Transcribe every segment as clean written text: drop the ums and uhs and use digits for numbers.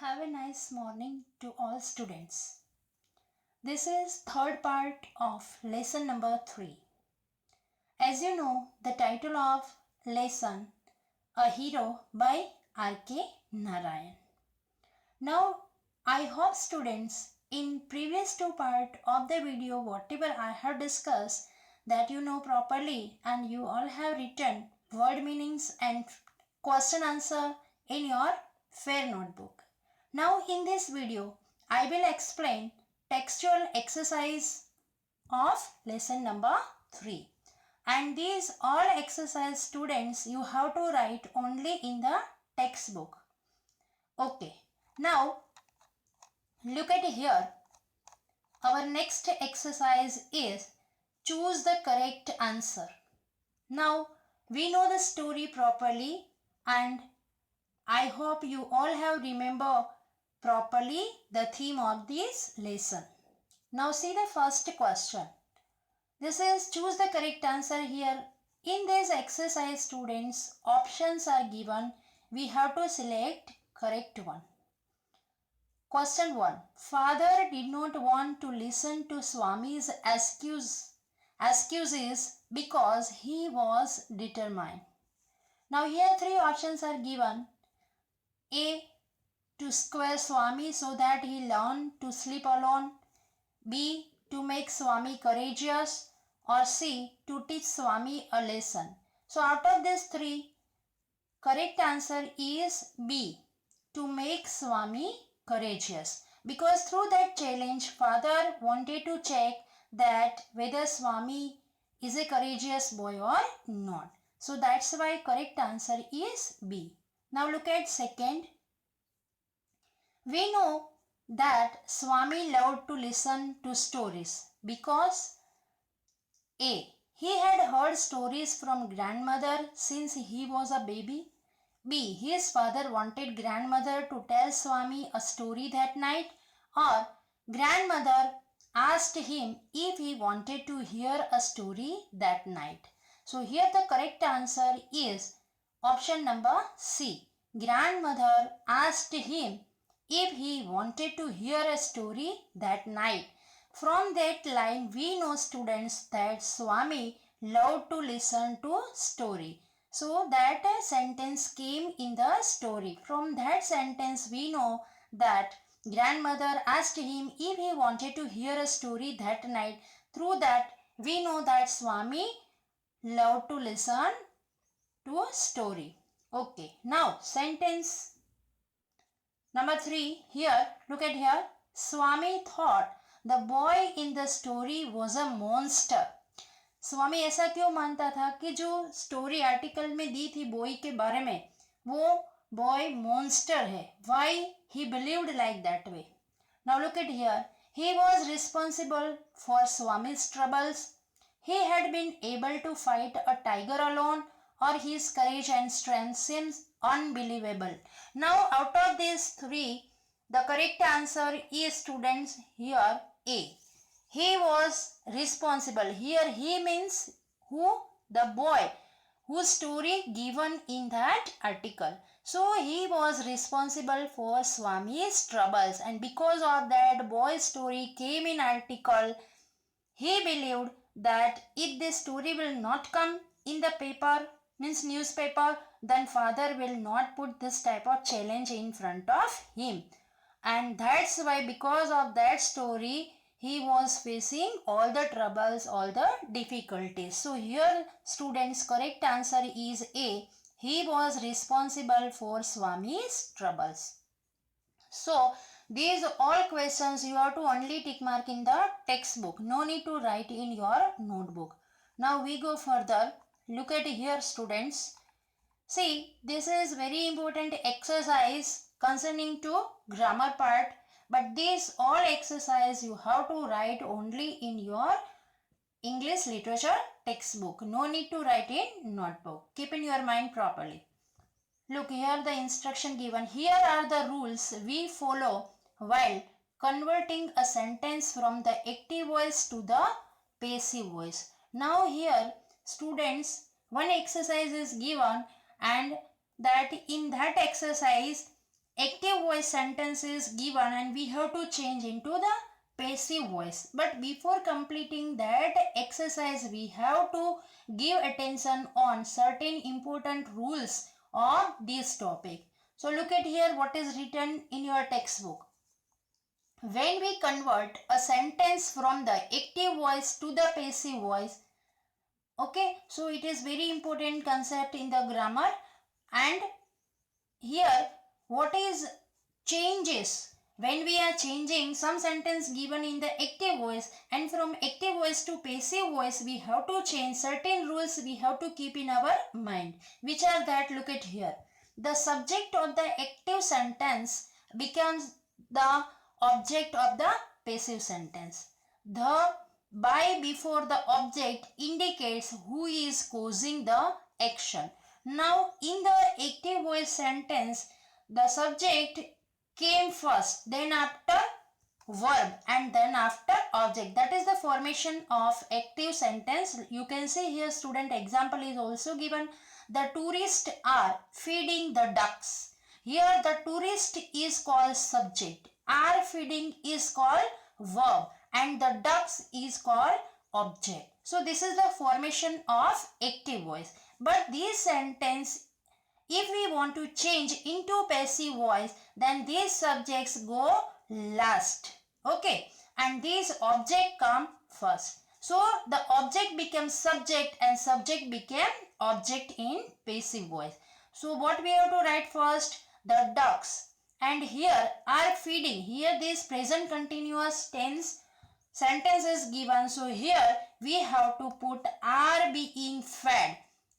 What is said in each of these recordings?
Have a nice morning to all students. This is third part of lesson number 3. As you know, the title of lesson A Hero by R.K. Narayan. Now, I hope students in previous two part of the video whatever I have discussed that you know properly and you all have written word meanings and question answer in your fair notebook. Now in this video, I will explain textual exercise of lesson number 3. And these all exercise students you have to write only in the textbook. Okay. Now look at here. Our next exercise is choose the correct answer. Now we know the story properly and I hope you all have remember properly the theme of this lesson. Now see the first question. This is choose the correct answer here. In this exercise students, options are given. We have to select correct one. Question 1. Father did not want to listen to Swami's excuses because he was determined. Now here three options are given. A. To square Swami so that he learned to sleep alone. B. To make Swami courageous. Or C. To teach Swami a lesson. So out of these three, correct answer is B. To make Swami courageous. Because through that challenge, Father wanted to check that whether Swami is a courageous boy or not. So that's why correct answer is B. Now look at second. We know that Swami loved to listen to stories because A. He had heard stories from grandmother since he was a baby. B. His father wanted grandmother to tell Swami a story that night. Or grandmother asked him if he wanted to hear a story that night. So here the correct answer is option number C. Grandmother asked him if he wanted to hear a story that night. From that line we know students that Swami loved to listen to story. So that sentence came in the story. From that sentence we know that grandmother asked him if he wanted to hear a story that night. Through that we know that Swami loved to listen to a story. Okay, now sentence Number 3, here, look at here. Swami thought the boy in the story was a monster. स्वामी ऐसा क्यों मानता था कि जो story article में दी थी boy के बारे में वो बॉय मॉन्स्टर है. Why he believed like that way? Now look at here. He was responsible for Swami's troubles. He had been able to fight a tiger alone, or his courage and strength seems unbelievable. Now out of these three, the correct answer is students here A. He was responsible. Here he means who? The boy whose story given in that article. So he was responsible for Swami's troubles, and because of that boy's story came in article, he believed that if this story will not come in the paper, means newspaper, then father will not put this type of challenge in front of him. And that's why because of that story, he was facing all the troubles, all the difficulties. So here students, correct answer is A. He was responsible for Swami's troubles. So these all questions you have to only tick mark in the textbook. No need to write in your notebook. Now we go further. Look at here students. See, this is very important exercise concerning to grammar part. But this all exercise you have to write only in your English literature textbook. No need to write in notebook. Keep in your mind properly. Look here the instruction given. Here are the rules we follow while converting a sentence from the active voice to the passive voice. Now here students, one exercise is given and that in that exercise active voice sentence is given and we have to change into the passive voice. But before completing that exercise, we have to give attention on certain important rules of this topic. So look at here what is written in your textbook. When we convert a sentence from the active voice to the passive voice, okay, so it is very important concept in the grammar. And here what is changes when we are changing some sentence given in the active voice, and from active voice to passive voice we have to change certain rules we have to keep in our mind. Which are that? Look at here. The subject of the active sentence becomes the object of the passive sentence. The by before the object indicates who is causing the action. Now in the active voice sentence, the subject came first, then after verb, and then after object. That is the formation of active sentence. You can see here student example is also given. The tourists are feeding the ducks. Here the tourist is called subject, are feeding is called verb, and the ducks is called object. So this is the formation of active voice. But this sentence, if we want to change into passive voice, then these subjects go last, okay, and these object come first. So the object becomes subject and subject became object in passive voice. So what we have to write first? The ducks, and here are feeding. Here this present continuous tense sentence is given, so here we have to put are being fed.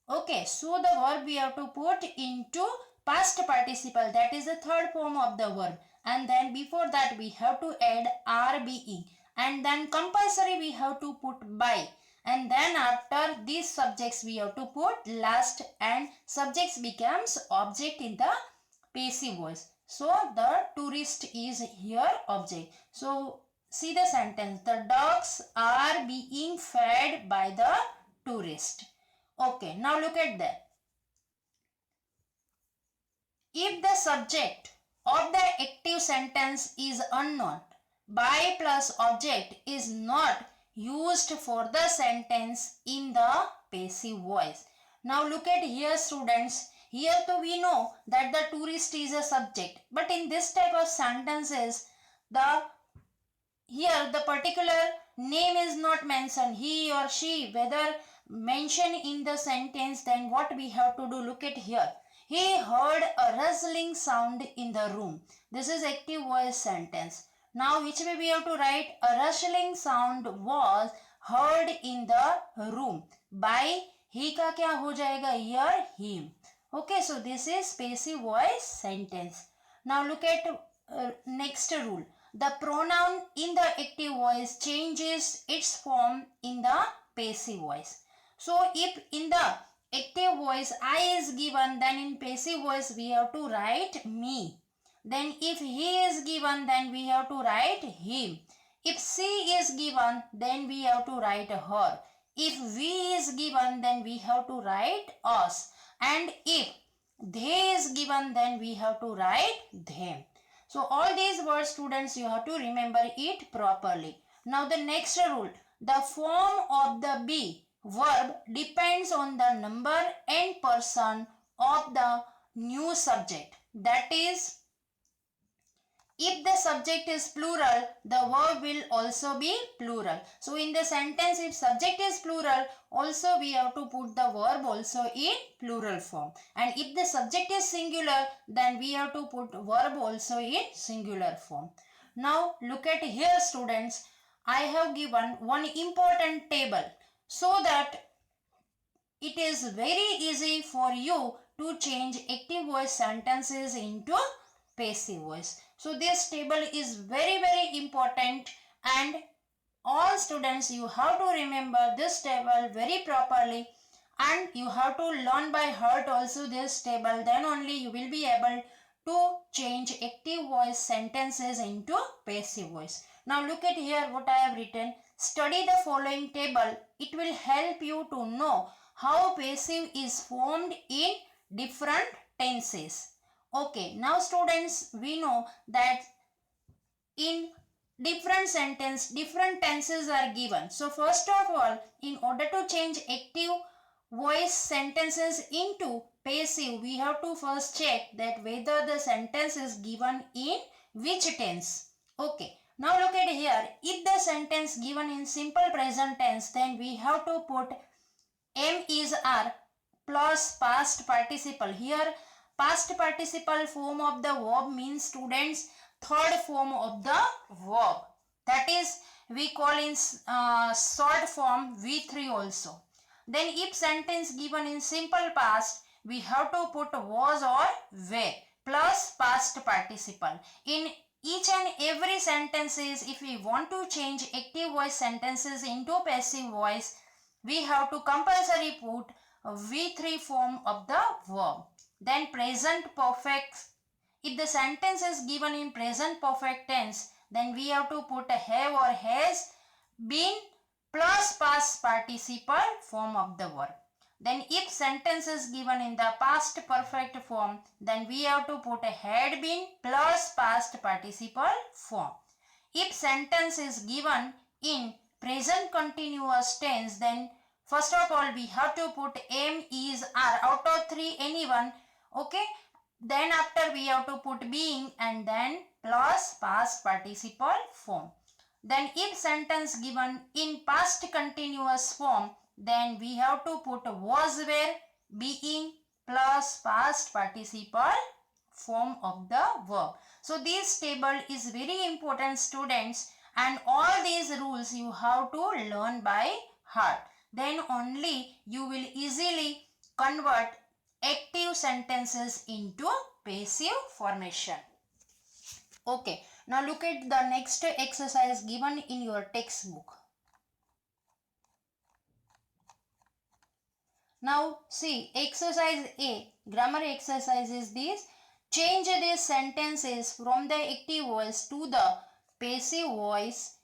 Okay, so the verb we have to put into past participle, that is the third form of the verb, and then before that we have to add are being, and then compulsory we have to put by, and then after these subjects we have to put last, and subjects becomes object in the passive voice. So the tourist is here object. So see the sentence, the dogs are being fed by the tourist. Okay, now look at that. If the subject of the active sentence is unknown, by plus object is not used for the sentence in the passive voice. Now look at here students. Here too we know that the tourist is a subject, but in this type of sentences, here the particular name is not mentioned, he or she, whether mentioned in the sentence, then what we have to do? Look at here. He heard a rustling sound in the room. This is active voice sentence. Now which way we have to write? A rustling sound was heard in the room. By he का क्या हो जाएगा? Here him. Okay, so this is passive voice sentence. Now look at next rule. The pronoun in the active voice changes its form in the passive voice. So if in the active voice I is given, then in passive voice we have to write me. Then if he is given, then we have to write him. If she is given, then we have to write her. If we is given, then we have to write us. And if they is given, then we have to write them. So all these words students you have to remember it properly. Now the next rule. The form of the be verb depends on the number and person of the new subject. That is, if the subject is plural, the verb will also be plural. So in the sentence, if subject is plural, also we have to put the verb also in plural form. And if the subject is singular, then we have to put verb also in singular form. Now look at here students. I have given one important table so that it is very easy for you to change active voice sentences into passive voice. So this table is very important, and all students you have to remember this table very properly, and you have to learn by heart also this table. Then only you will be able to change active voice sentences into passive voice. Now look at here what I have written. Study the following table. It will help you to know how passive is formed in different tenses. Okay, now students, we know that in different sentence, different tenses are given. So first of all, in order to change active voice sentences into passive, we have to first check that whether the sentence is given in which tense. Okay, now look at here. If the sentence given in simple present tense, then we have to put am is are plus past participle. Here past participle form of the verb means students third form of the verb, that is we call in short form V3 also. Then if sentence given in simple past, we have to put was or were plus past participle. In each and every sentences, if we want to change active voice sentences into passive voice, we have to compulsory put a V3 form of the verb. Then present perfect. If the sentence is given in present perfect tense, then we have to put a have or has been plus past participle form of the verb. Then if sentence is given in the past perfect form, then we have to put a had been plus past participle form. If sentence is given in present continuous tense, then first of all we have to put am, is, are, out of three anyone. Okay, then after we have to put being and then plus past participle form. Then if sentence given in past continuous form, then we have to put was, were, being plus past participle form of the verb. So this table is very important students, and all these rules you have to learn by heart. Then only you will easily convert active sentences into passive formation. Okay, now look at the next exercise given in your textbook. Now see, exercise A, grammar exercise is this. Change these sentences from the active voice to the passive voice.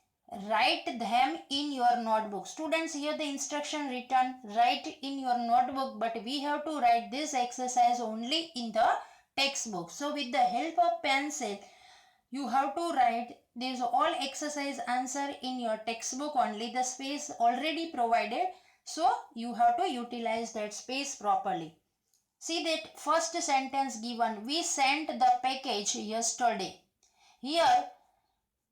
Write them in your notebook. Students, here the instruction written, write in your notebook, but we have to write this exercise only in the textbook. So with the help of pencil, you have to write this all exercise answer in your textbook only. The space already provided, so you have to utilize that space properly. See that first sentence given, we sent the package yesterday. Here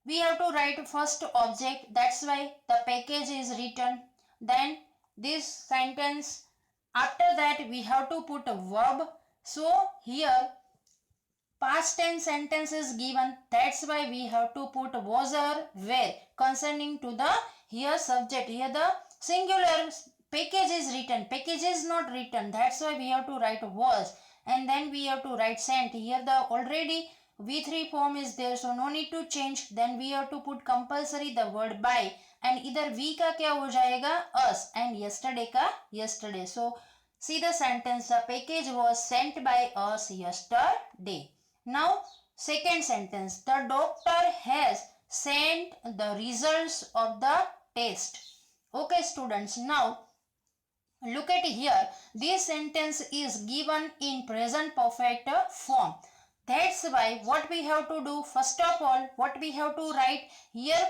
we have to write first object, that's why the package is written. Then this sentence, after that we have to put a verb. So here past tense sentence is given, that's why we have to put was or were concerning to the here subject. Here the singular package is written, package is not written, that's why we have to write was, and then we have to write sent. Here the already V3 form is there, so no need to change. Then we have to put compulsory the word by, and either we का क्या हो जाएगा us, and yesterday का yesterday. So see the sentence, the package was sent by us yesterday. Now second sentence, the doctor has sent the results of the test. Okay students, now look at here, this sentence is given in present perfect form. That's why what we have to do, first of all what we have to write here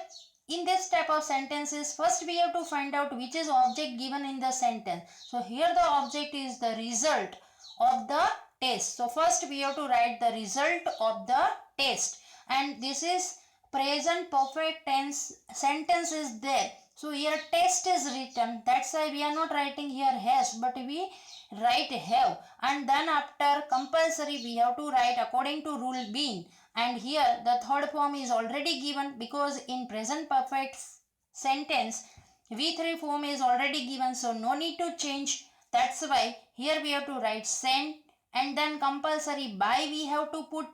in this type of sentences, first we have to find out which is object given in the sentence. So here the object is the result of the test. So first we have to write the result of the test, and this is present perfect tense sentence is there. So here test is written, that's why we are not writing here has, but we write have. And then after compulsory we have to write according to rule been, and here the third form is already given because in present perfect sentence V3 form is already given, so no need to change. That's why here we have to write sent, and then compulsory by we have to put,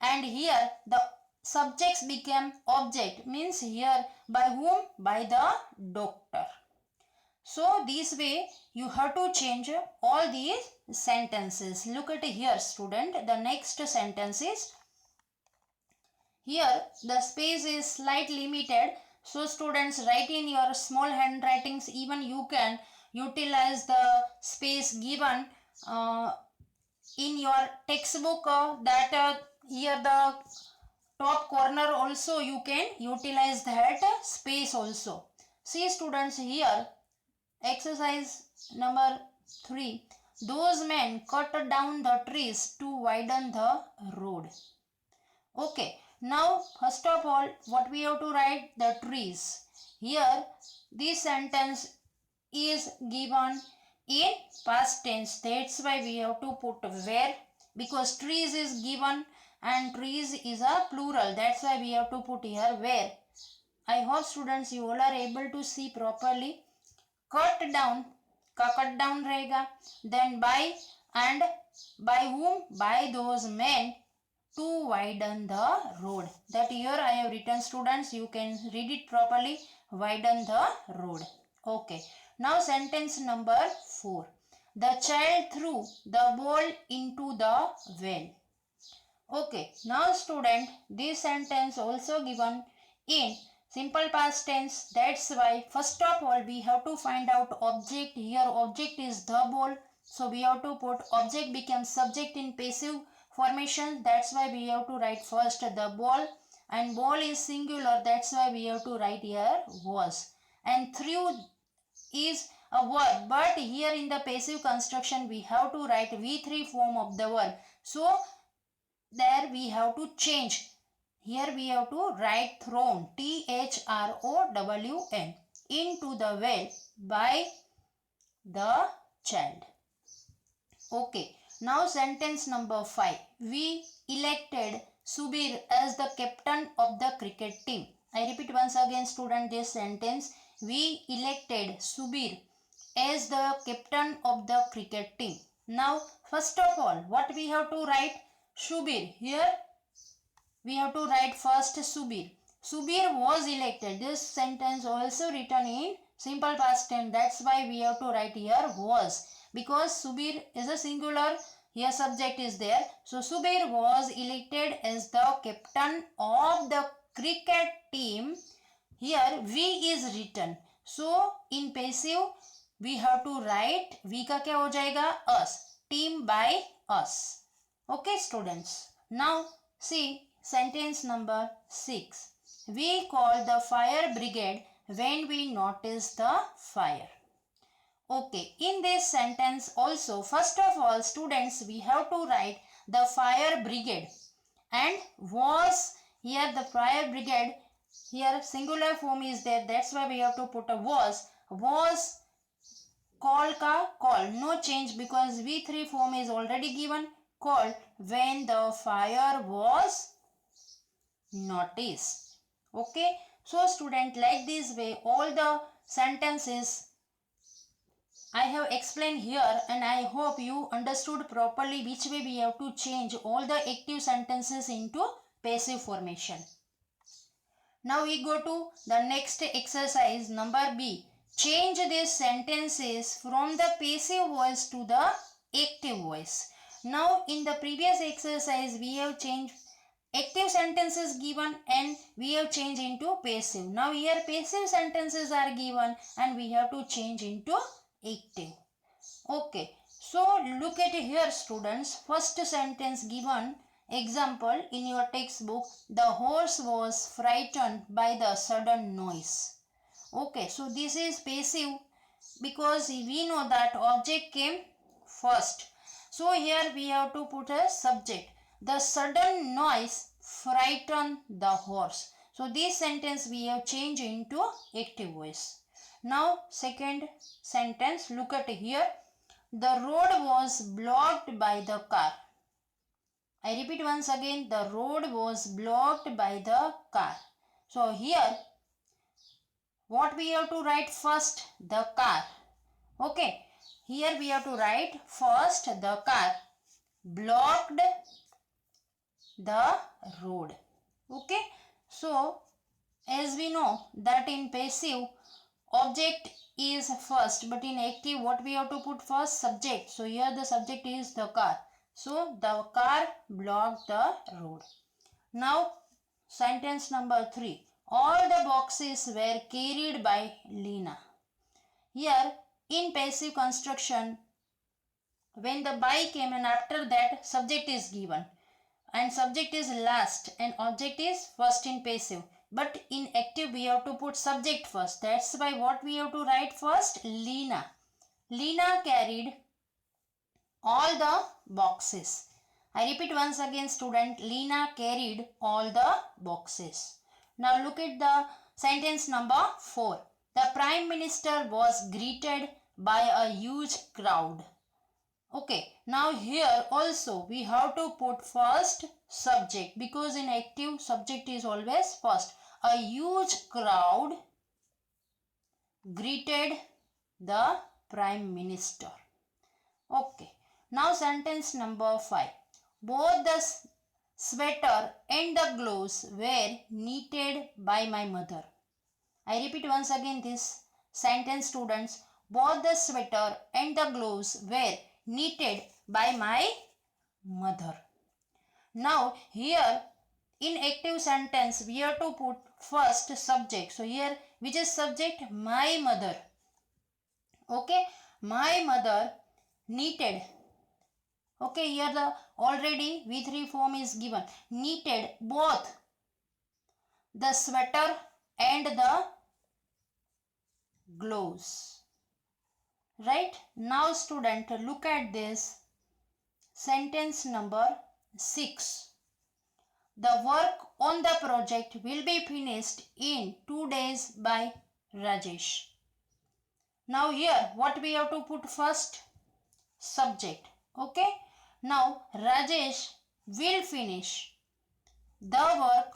and here the subjects became object, means here by whom, by the doctor. So this way you have to change all these sentences. Look at here student, the next sentence is, here the space is slightly limited, so students write in your small handwritings, even you can utilize the space given in your textbook that here the top corner also you can utilize that space also. See students, here exercise number 3. Those men cut down the trees to widen the road. Okay, now first of all what we have to write? The trees. Here this sentence is given in past tense, that's why we have to put where, because trees is given and trees is a plural, that's why we have to put here where. I hope students you all are able to see properly. Cut down, का cut down रहेगा, then by, and by whom? By those men to widen the road. That here I have written students, you can read it properly, widen the road. Okay, now sentence number 4. The child threw the ball into the well. Okay, now student, this sentence also given in simple past tense, that's why first of all we have to find out object. Here object is the ball, so we have to put object becomes subject in passive formation, that's why we have to write first the ball, and ball is singular, that's why we have to write here was, and threw is a verb, but here in the passive construction we have to write V3 form of the verb, so there we have to change. Here we have to write thrown, THROWN, into the well by the child. Okay, now sentence number 5. We elected Subir as the captain of the cricket team. I repeat once again student this sentence. We elected Subir as the captain of the cricket team. Now first of all what we have to write? Subir. Here we have to write first Subir. Subir was elected. This sentence also written in simple past tense. That's why we have to write here was. Because Subir is a singular. Here subject is there. So Subir was elected as the captain of the cricket team. Here V is written. So in passive we have to write V का क्या हो जाएगा? Us. Team by us. Okay students. Now see sentence number 6. We call the fire brigade when we notice the fire. Okay, in this sentence also first of all students we have to write the fire brigade, and was, here the fire brigade, here singular form is there, that's why we have to put a was call ka call, no change because V3 form is already given, called when the fire was noticed. Okay, so student, like this way all the sentences I have explained here, and I hope you understood properly which way we have to change all the active sentences into passive formation. Now we go to the next exercise number B. Change these sentences from the passive voice to the active voice. Now in the previous exercise we have changed active sentences given and we have changed into passive. Now here passive sentences are given and we have to change into active. Okay, so look at here students. First sentence given example in your textbook, the horse was frightened by the sudden noise. Okay, so this is passive because we know that object came first. So here we have to put a subject. The sudden noise frightened the horse. So this sentence we have changed into active voice. Now second sentence, look at here. The road was blocked by the car. I repeat once again, the road was blocked by the car. So here what we have to write first? The car. Okay, here we have to write first the car blocked the road. Okay, so as we know that in passive object is first, but in active what we have to put first? Subject. So here the subject is the car. So the car blocked the road. Now sentence number 3. All the boxes were carried by Lena. Here in passive construction when the by came and after that subject is given and subject is last and object is first in passive. But in active we have to put subject first. That's why what we have to write first? Lena. Lena carried all the boxes. I repeat once again student, Lena carried all the boxes. Now look at the sentence number 4. The Prime Minister was greeted by a huge crowd. Okay, now here also we have to put first subject because in active subject is always first. A huge crowd greeted the Prime Minister. Okay, now sentence number 5. Both the sweater and the gloves were knitted by my mother. I repeat once again this sentence students. Both the sweater and the gloves were knitted by my mother. Now here in active sentence we have to put first subject. So here which is subject? My mother. Okay, my mother knitted. Okay, here the already V3 form is given. Knitted both the sweater and the gloves. Right? Now student look at this sentence number 6. The work on the project will be finished in 2 days by Rajesh. Now here what we have to put first? Subject. Okay. Now Rajesh will finish the work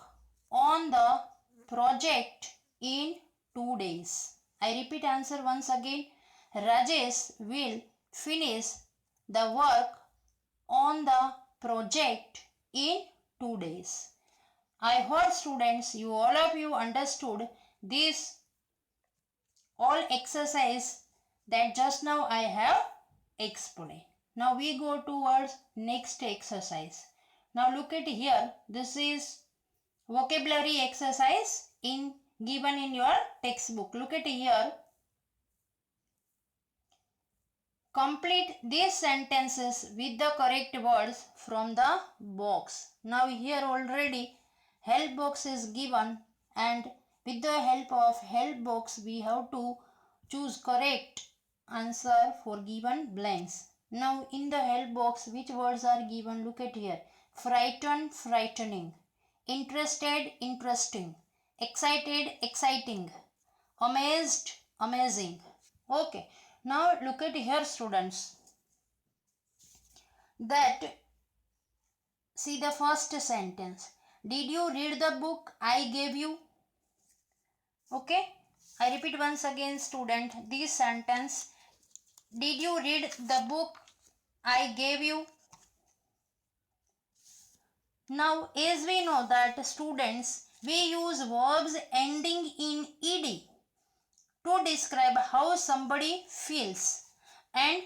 on the project in 2 days. I repeat answer once again. Rajesh will finish the work on the project in 2 days. I hope students, you all of you understood this all exercise that just now I have explained. Now we go towards next exercise. Now look at here. This is vocabulary exercise given in your textbook. Look at here. Complete these sentences with the correct words from the box. Now here already help box is given and with the help of help box we have to choose correct answer for given blanks. Now in the help box which words are given? Look at here. Frightened, frightening. Interested, interesting. Excited, exciting. Amazed, amazing. Okay. Now look at here students. That see the first sentence. Did you read the book I gave you? Okay. I repeat once again student this sentence. Did you read the book I gave you? Now as we know that students we use verbs ending in ed to describe how somebody feels and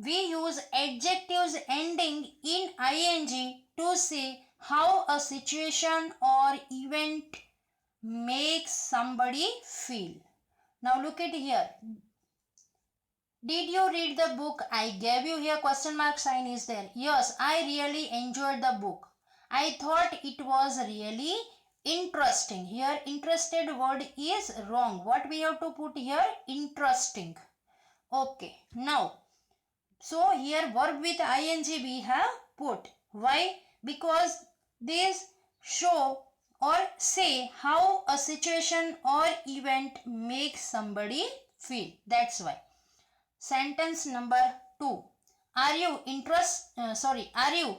we use adjectives ending in ing to say how a situation or event makes somebody feel. Now look at here. Did you read the book I gave you? Here question mark sign is there. Yes, I really enjoyed the book. I thought it was really interesting. Here interested word is wrong. What we have to put here? Interesting. Okay. Now, so here verb with ing we have put. Why? Because this show or say how a situation or event makes somebody feel. That's why. Sentence number 2. Are you are you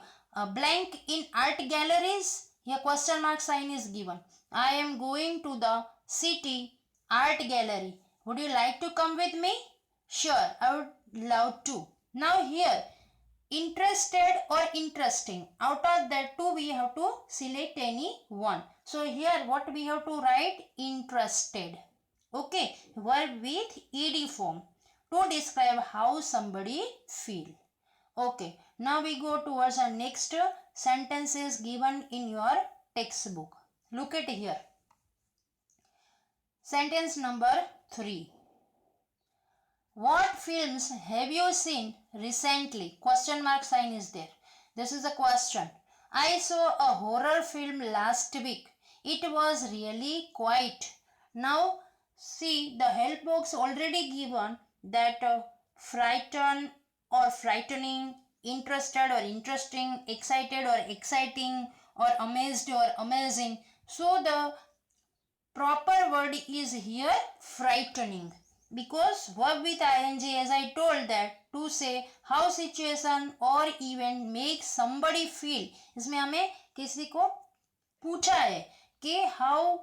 blank in art galleries? Here question mark sign is given. I am going to the city art gallery. Would you like to come with me? Sure, I would love to. Now here interested or interesting. Out of that two we have to select any one. So here what we have to write? Interested. Okay, verb with ed form to describe how somebody feel. Okay, now we go towards our next sentences given in your textbook. Look at here. Sentence number 3. What films have you seen recently? Question mark sign is there. This is a question. I saw a horror film last week. It was really quite. Now see the help box already given that frighten or frightening, interested or interesting, excited or exciting, or amazed or amazing. So the proper word is here frightening, because verb with ing, as I told that to say how situation or event make somebody feel, इसमें हमें किसी को पूछा है कि how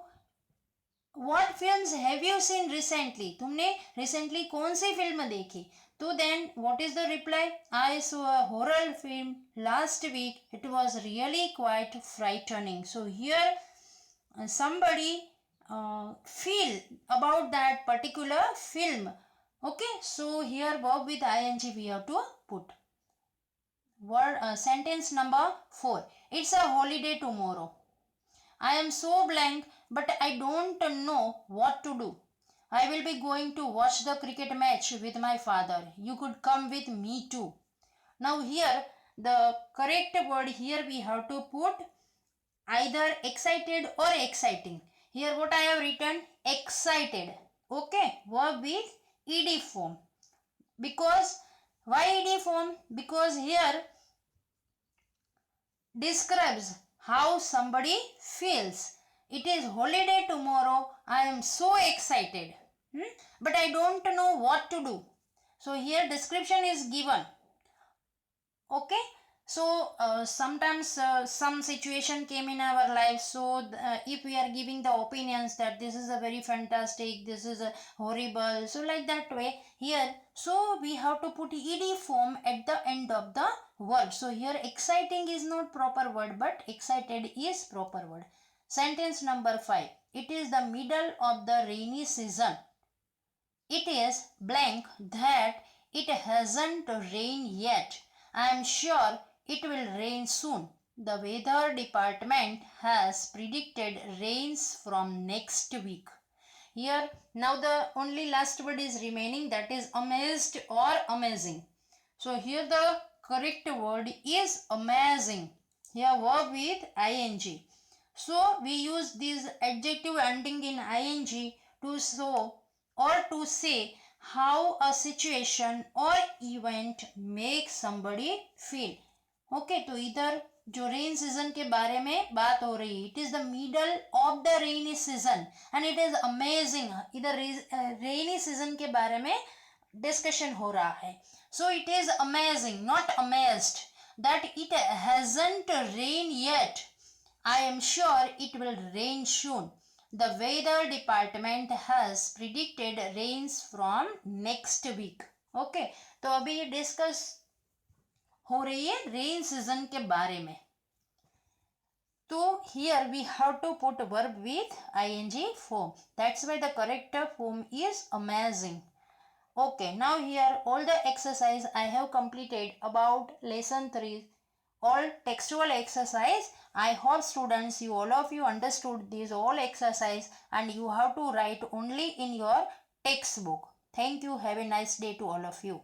what films have you seen recently, तुमने recently कौन सी film देखी. तो then what is the reply? I saw a horror film last week. It was really quite frightening. So here somebody feel about that particular film. Okay, so here verb with ing we have to put. Word sentence number 4. It's a holiday tomorrow. I am so blank, but I don't know what to do. I will be going to watch the cricket match with my father. You could come with me too. Now here the correct word here we have to put either excited or exciting. Here what I have written, excited. Okay, verb with ed form. Because why ed form? Because here describes how somebody feels. It is holiday tomorrow. I am so excited. But I don't know what to do. So here description is given. Okay, so sometimes some situation came in our life, so if we are giving the opinions that this is a very fantastic, this is a horrible, so like that way here, so we have to put ed form at the end of the word. So here exciting is not proper word, but excited is proper word. Sentence number 5. It is the middle of the rainy season. It is blank that it hasn't rained yet. I am sure it will rain soon. The weather department has predicted rains from next week. Here now the only last word is remaining, that is amazed or amazing. So here the correct word is amazing. Here verb with ing. So we use this adjective ending in ing to show or to say how a situation or event makes somebody feel. Okay, तो इधर जो rain season के बारे में बात हो रही है, it is the middle of the rainy season and it is amazing. इधर रेनी सीजन के बारे में डिस्कशन हो रहा है. So it is amazing, not amazed, that it hasn't rain yet. I am sure it will rain soon. The weather department has predicted rains from next week. Okay, तो अभी discuss हो रही है रेन सीजन के बारे में. तो here we have to put verb with ing form. That's why the correct form is amazing. Okay, now here all the exercise I have completed about lesson 3, all textual exercise. I hope students, you all of you understood these all exercise and you have to write only in your textbook. Thank you. Have a nice day to all of you.